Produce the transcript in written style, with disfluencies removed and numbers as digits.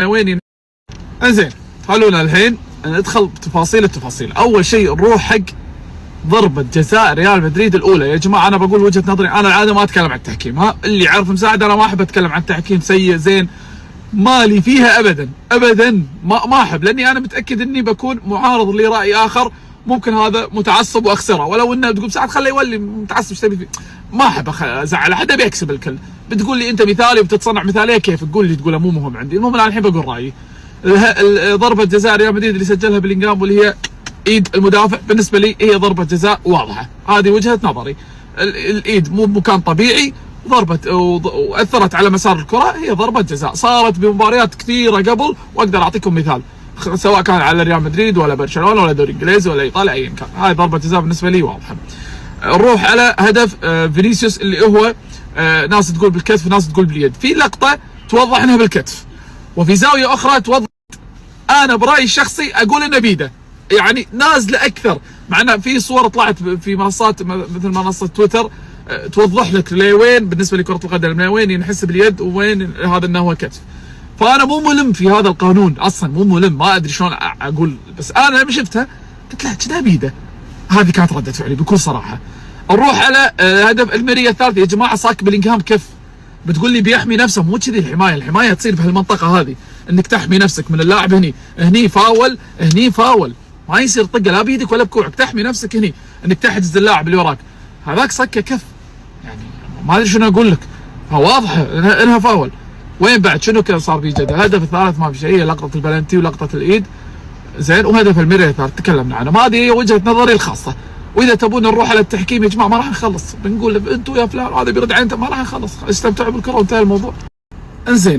وين انزين. خلونا الحين ندخل بتفاصيل التفاصيل. اول شيء نروح حق ضربة جزاء ريال مدريد الاولى. يا جماعه انا بقول وجهه نظري، انا العاده ما اتكلم عن التحكيم، ها اللي يعرف مساعد انا ما احب اتكلم عن التحكيم سيء زين مالي فيها ابدا ابدا، ما احب، لاني انا متاكد اني بكون معارض لراي اخر ممكن هذا متعصب واخسره، ولو انه تقول ساعات خليه يولي متعصب ايش تبي فيه، ما احب ازعل احد، ابي اكسب الكل. بتقول لي انت مثالي وبتتصنع مثاليه كيف تقول لي تقوله مو مهم عندي. المهم انا الحين بقول رايي. ضربه جزاء ريال مدريد اللي سجلها بلينغهام واللي هي ايد المدافع، بالنسبه لي هي ضربه جزاء واضحه، هذه وجهه نظري. الايد مو بمكان طبيعي، ضربت واثرت على مسار الكره، هي ضربه جزاء صارت بمباريات كثيره قبل، واقدر اعطيكم مثال سواء كان على ريال مدريد ولا برشلونه ولا دوري انجليزي ولا ايطاليا ايا كان، هاي ضربه جزاء بالنسبه لي واضحه. نروح على هدف فينيسيوس اللي هو ناس تقول بالكتف ناس تقول باليد، في لقطه توضح انها بالكتف وفي زاويه اخرى توضح، انا برايي الشخصي اقول انه بيده، يعني نازله اكثر، مع انه في صور طلعت في منصات مثل منصه تويتر توضح لك لوين بالنسبه لكره القدم لوين ينحسب اليد وين هذا انه هو كتف. فانا مو ملم في هذا القانون اصلا، مو ملم، ما ادري شلون اقول، بس انا لما شفتها قلت لا كذا بيده. هذه كانت رده فعلي بكل صراحه. نروح على هدف الميريا الثالث. يا جماعه صاك بلينغهام كف، بتقول لي بيحمي نفسه، مو كذي الحمايه تصير بهالمنطقه هذه، انك تحمي نفسك من اللاعب هني فاول، هني فاول، ما يصير طقه لا بيدك ولا بكوعك، تحمي نفسك هني انك تحجز اللاعب اللي وراك. هذاك صكه كف، يعني ما ادري شنو اقول لك، واضحه انها فاول. وين بعد شنو كان صار في جدل؟ الهدف الثالث ما في شيء، لقطه البلنتي ولقطه الايد زين، وهدف الميريا الثالث تكلمنا عنه. هذه هي وجهه نظري الخاصه. واذا تبون نروح على التحكيم يا جماعه ما راح نخلص، بنقول انتم يا فلان هذا بيرد علي انت، ما راح نخلص، استمتعوا بالكره وانتهى الموضوع. انزين.